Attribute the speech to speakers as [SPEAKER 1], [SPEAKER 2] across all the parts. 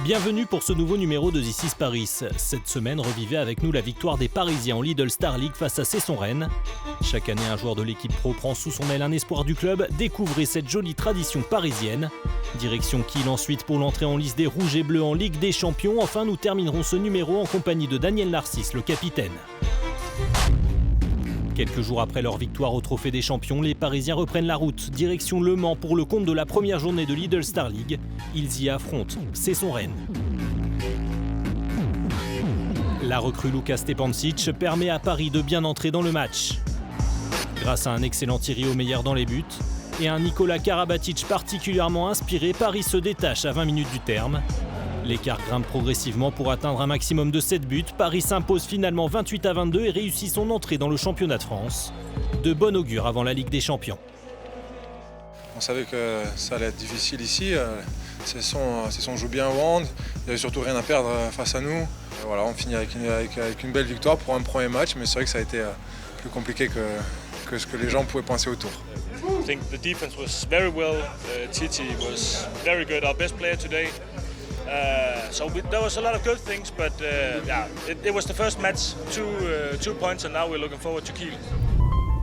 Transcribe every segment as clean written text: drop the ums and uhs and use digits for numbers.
[SPEAKER 1] Bienvenue pour ce nouveau numéro de This is Paris. Cette semaine, revivez avec nous la victoire des Parisiens en Lidl Star League face à Cesson-Rennes. Chaque année, un joueur de l'équipe pro prend sous son aile un espoir du club. Découvrez cette jolie tradition parisienne. Direction Kiel ensuite pour l'entrée en lice des Rouges et Bleus en Ligue des Champions. Enfin, nous terminerons ce numéro en compagnie de Daniel Narcisse, le capitaine. Quelques jours après leur victoire au Trophée des Champions, les Parisiens reprennent la route, direction Le Mans pour le compte de la première journée de Lidl Star League. Ils y affrontent Cesson-Rennes. La recrue Luka Stepancic permet à Paris de bien entrer dans le match. Grâce à un excellent Thierry Omeyer dans les buts et un Nikola Karabatic particulièrement inspiré, Paris se détache à 20 minutes du terme. L'écart grimpe progressivement pour atteindre un maximum de 7 buts. Paris s'impose finalement 28-22 et réussit son entrée dans le championnat de France. De bon augure avant la Ligue des Champions.
[SPEAKER 2] On savait que ça allait être difficile ici. Cesson joue bien au hand. Il n'y avait surtout rien à perdre face à nous. Voilà, on finit avec une belle victoire pour un premier match, mais c'est vrai que ça a été plus compliqué que ce que les gens pouvaient penser autour.
[SPEAKER 3] I think the defense was very well. Titi was very good, our best player today. There was a lot of good things, but it was the first match, 2 points, and now we're looking forward to Kiel.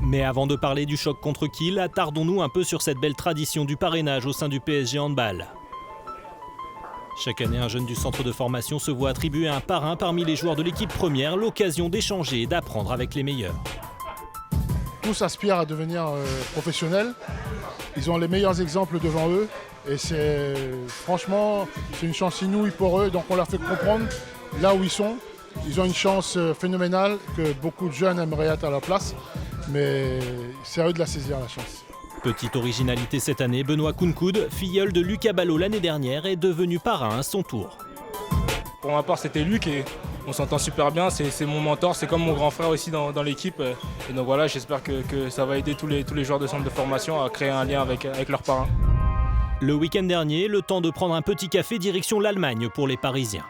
[SPEAKER 1] Mais avant de parler du choc contre Kiel, attardons-nous un peu sur cette belle tradition du parrainage au sein du PSG Handball. Chaque année, un jeune du centre de formation se voit attribuer un parrain parmi les joueurs de l'équipe première, l'occasion d'échanger et d'apprendre avec les meilleurs.
[SPEAKER 4] Tous aspirent à devenir professionnels. Ils ont les meilleurs exemples devant eux. Et franchement, c'est une chance inouïe pour eux. Donc on leur fait comprendre là où ils sont. Ils ont une chance phénoménale que beaucoup de jeunes aimeraient être à leur place. Mais c'est à eux de la saisir, la chance.
[SPEAKER 1] Petite originalité cette année, Benoît Kounkoud, filleul de Lucas Ballot l'année dernière, est devenu parrain à son tour.
[SPEAKER 5] Pour ma part, c'était Luc et on s'entend super bien. C'est mon mentor, c'est comme mon grand frère aussi dans l'équipe. Et donc voilà, j'espère que ça va aider tous les joueurs de centre de formation à créer un lien avec leurs parrains.
[SPEAKER 1] Le week-end dernier, le temps de prendre un petit café direction l'Allemagne pour les Parisiens.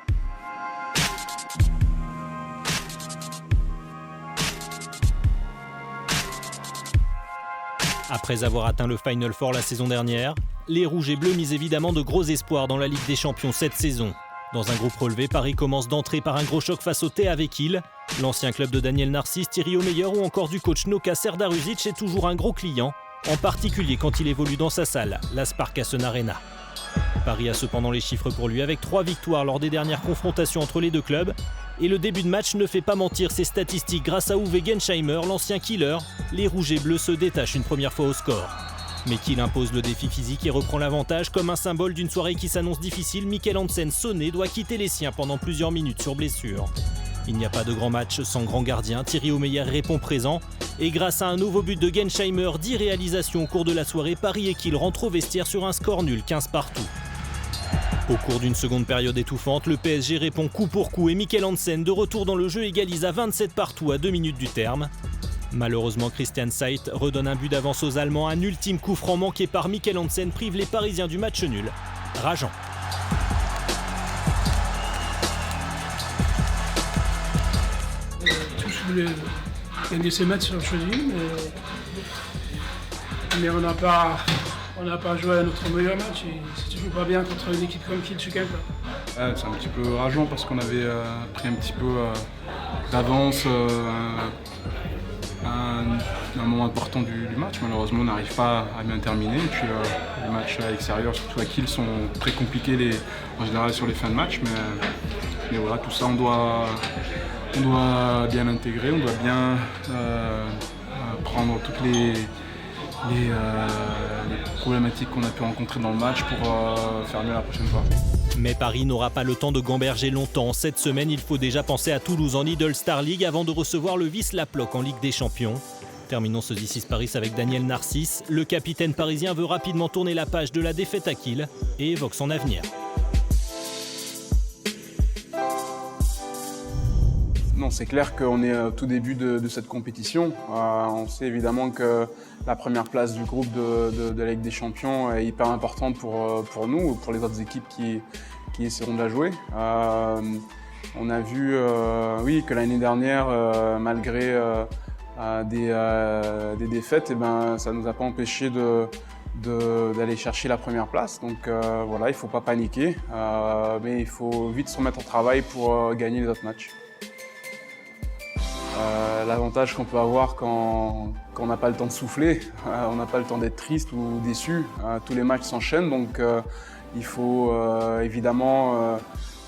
[SPEAKER 1] Après avoir atteint le Final Four la saison dernière, les Rouges et Bleus misent évidemment de gros espoirs dans la Ligue des Champions cette saison. Dans un groupe relevé, Paris commence d'entrer par un gros choc face au THW Kiel. L'ancien club de Daniel Narcisse, Thierry Omeyer ou encore du coach Noka Serdarusic est toujours un gros client, en particulier quand il évolue dans sa salle, la Sparkassen Arena. Paris a cependant les chiffres pour lui avec 3 victoires lors des dernières confrontations entre les deux clubs. Et le début de match ne fait pas mentir ses statistiques grâce à Uwe Gensheimer, l'ancien killer. Les Rouges et Bleus se détachent une première fois au score. Mais Kiel impose le défi physique et reprend l'avantage comme un symbole d'une soirée qui s'annonce difficile. Mikkel Hansen, sonné, doit quitter les siens pendant plusieurs minutes sur blessure. Il n'y a pas de grand match sans grand gardien. Thierry Omeyer répond présent. Et grâce à un nouveau but de Gensheimer, 10 réalisations au cours de la soirée, Paris et Kiel rentrent au vestiaire sur un score nul, 15 partout. Au cours d'une seconde période étouffante, le PSG répond coup pour coup et Mikkel Hansen, de retour dans le jeu, égalise à 27 partout à 2 minutes du terme. Malheureusement, Christian Seit redonne un but d'avance aux Allemands. Un ultime coup franc manqué par Mikkel Hansen prive les Parisiens du match nul. Rageant.
[SPEAKER 6] Tous voulaient gagner ces matchs sur le choisi, mais on n'a pas joué à notre meilleur match et c'est toujours pas bien contre une équipe comme Kiel ce week-end.
[SPEAKER 7] Ouais, c'est un petit peu rageant parce qu'on avait pris un petit peu d'avance à un moment important du match. Malheureusement, on n'arrive pas à bien terminer. Et puis les matchs à l'extérieur, surtout à Kiel, sont très compliqués en général sur les fins de match. Mais voilà, tout ça, on doit bien l'intégrer, on doit bien prendre toutes les problématiques qu'on a pu rencontrer dans le match pour faire mieux la prochaine fois.
[SPEAKER 1] Mais Paris n'aura pas le temps de gamberger longtemps. Cette semaine, il faut déjà penser à Toulouse en Lidl Star League avant de recevoir le Wisla Plock en Ligue des Champions. Terminons ce This is Paris avec Daniel Narcisse. Le capitaine parisien veut rapidement tourner la page de la défaite à Kiel et évoque son avenir.
[SPEAKER 7] Non, c'est clair qu'on est au tout début de cette compétition. On sait évidemment que la première place du groupe de la Ligue des Champions est hyper importante pour nous ou pour les autres équipes qui essaieront de la jouer. On a vu que l'année dernière, malgré des défaites, ça ne nous a pas empêché d'aller chercher la première place. Donc voilà, il ne faut pas paniquer, mais il faut vite se remettre au travail pour gagner les autres matchs. L'avantage qu'on peut avoir quand on n'a pas le temps de souffler, on n'a pas le temps d'être triste ou déçu, tous les matchs s'enchaînent, donc il faut évidemment,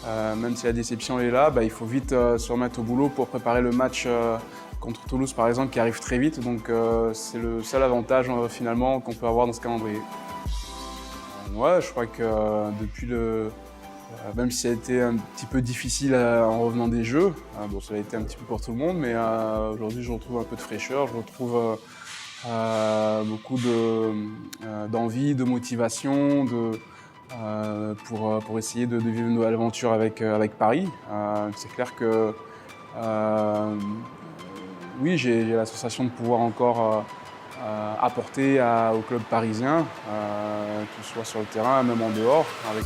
[SPEAKER 7] même si la déception est là, il faut vite se remettre au boulot pour préparer le match contre Toulouse par exemple qui arrive très vite, donc c'est le seul avantage finalement qu'on peut avoir dans ce calendrier. Ouais, je crois que depuis même si ça a été un petit peu difficile en revenant des Jeux, bon, ça a été un petit peu pour tout le monde, mais aujourd'hui je retrouve un peu de fraîcheur, je retrouve beaucoup d'envie, de motivation, pour essayer de vivre une nouvelle aventure avec Paris. C'est clair que oui, j'ai la sensation de pouvoir encore apporter au club parisien, que ce soit sur le terrain, même en dehors, avec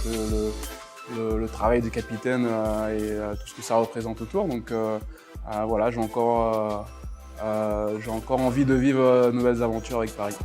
[SPEAKER 7] le travail de capitaine et tout ce que ça représente autour. Donc voilà, j'ai encore envie de vivre de nouvelles aventures avec Paris.